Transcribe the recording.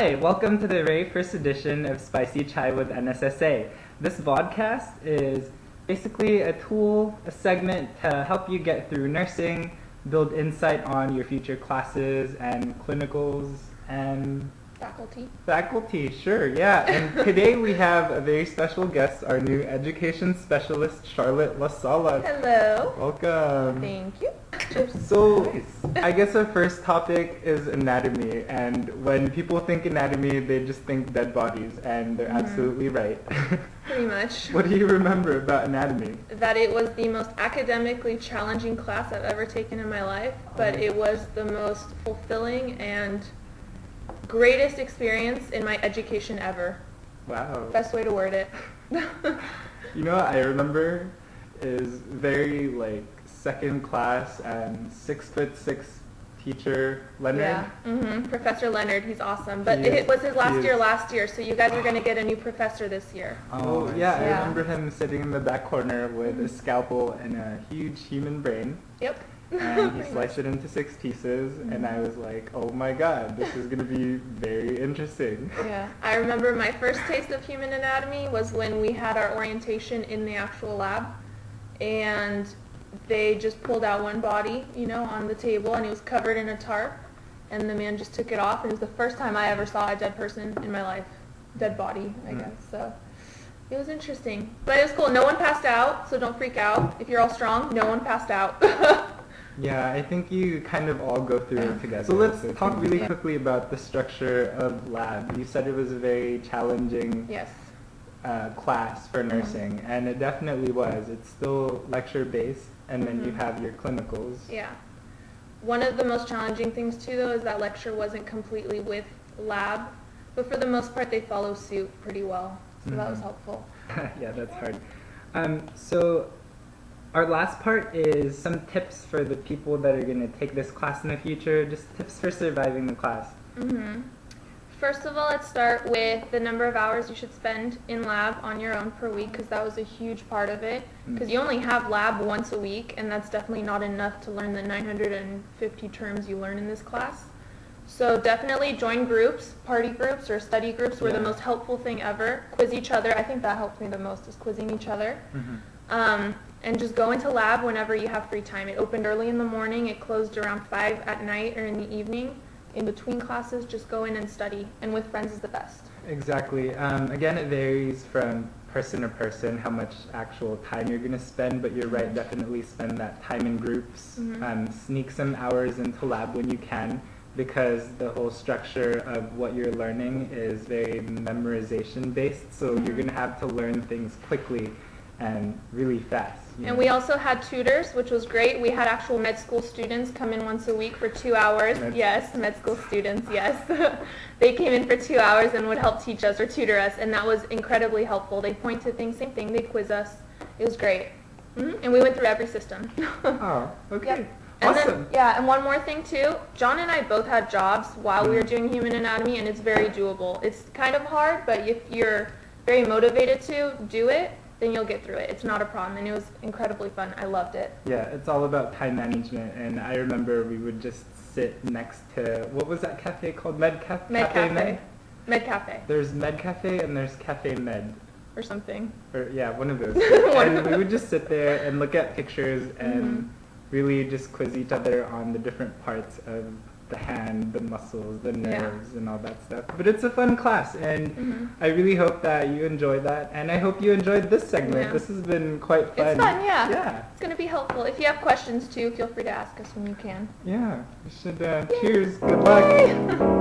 Hi, welcome to the very first edition of Spicy Chai with NSSA. This vodcast is basically a tool, a segment to help you get through nursing, build insight on your future classes and clinicals and faculty, sure, yeah. And today we have a very special guest, our new education specialist, Charlotte Lassalas. Hello. Welcome. Thank you. So, I guess our first topic is anatomy, and when people think anatomy, they just think dead bodies, and they're absolutely right. Pretty much. What do you remember about anatomy? That it was the most academically challenging class I've ever taken in my life, but it was the most fulfilling and greatest experience in my education ever. Wow. Best way to word it. You know what I remember is very second class and 6'6" teacher Leonard. Yeah, Professor Leonard, he's awesome. But He it was his last is. year, so you guys are going to get a new professor this year. Oh, yeah, I Yeah. remember him sitting in the back corner with a scalpel and a huge human brain. Yep. And he sliced it into 6 pieces, and I was like, oh my god, this is going to be very interesting. Yeah, I remember my first taste of human anatomy was when we had our orientation in the actual lab, and they just pulled out one body, on the table, and it was covered in a tarp, and the man just took it off, and it was the first time I ever saw a dead person in my life. Dead body, I guess, so it was interesting. But it was cool. No one passed out, so don't freak out. If you're all strong, no one passed out. Yeah, I think you kind of all go through it together. So let's talk really quickly about the structure of lab. You said it was a very challenging Yes. class for nursing, and it definitely was. It's still lecture-based, and then you have your clinicals. Yeah. One of the most challenging things, too, though, is that lecture wasn't completely with lab, but for the most part, they follow suit pretty well, so that was helpful. Yeah, that's hard. So our last part is some tips for the people that are going to take this class in the future, just tips for surviving the class. First of all, let's start with the number of hours you should spend in lab on your own per week, because that was a huge part of it. Because you only have lab once a week, and that's definitely not enough to learn the 950 terms you learn in this class. So definitely join groups, party groups or study groups were the most helpful thing ever. Quiz each other. I think that helped me the most, is quizzing each other. And just go into lab whenever you have free time. It opened early in the morning. It closed around 5 at night or in the evening. In between classes, just go in and study. And with friends is the best. Exactly. Again, it varies from person to person how much actual time you're going to spend, but you're right, definitely spend that time in groups. Sneak some hours into lab when you can, because the whole structure of what you're learning is very memorization based, so you're going to have to learn things quickly and really fast. And we also had tutors, which was great. We had actual med school students come in once a week for 2 hours. Med school students, yes. They came in for 2 hours and would help teach us or tutor us, and that was incredibly helpful. They point to things, same thing, they quiz us. It was great. And we went through every system. Oh, okay. Yep. Awesome. And one more thing too, John and I both had jobs while we were doing human anatomy, and it's very doable. It's kind of hard, but if you're very motivated to do it, then you'll get through it. It's not a problem, and it was incredibly fun. I loved it. Yeah, it's all about time management, and I remember we would just sit next to, what was that cafe called? Med Cafe? Med Cafe. There's Med Cafe and there's Cafe Med. Or something. Or, yeah, one of those. And we would just sit there and look at pictures and really just quiz each other on the different parts of the hand, the muscles, the nerves, and all that stuff. But it's a fun class, and I really hope that you enjoyed that, and I hope you enjoyed this segment. Yeah. This has been quite fun. It's fun, yeah. Yeah. It's going to be helpful. If you have questions, too, feel free to ask us when you can. Yeah. We should, cheers. Good luck.